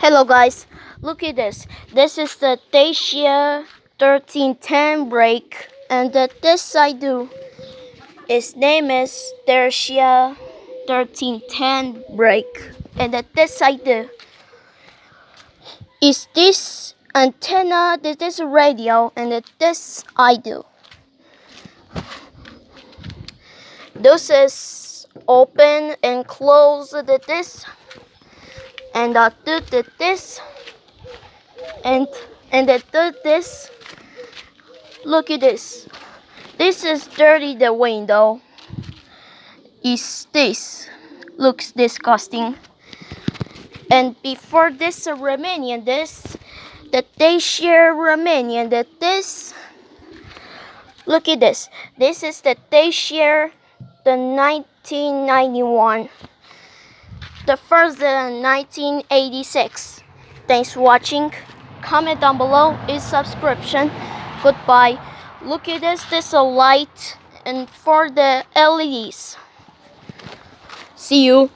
Hello guys, look at this. This is the Dacia 1310 brake, and this I do. Its name is Dacia 1310 brake, and this I do. Is this antenna? This is radio, and this I do. This is open and close this. And I do this, and I do this. Look at this. This is dirty. The window is this. Looks disgusting. And before this Romanian, the Dacia Romanian, this. Look at this. This is the Dacia, the 1991. The first 1986. Thanks for watching. Comment down below is subscription. Goodbye. Look at this. This is a light and for the LEDs. See you.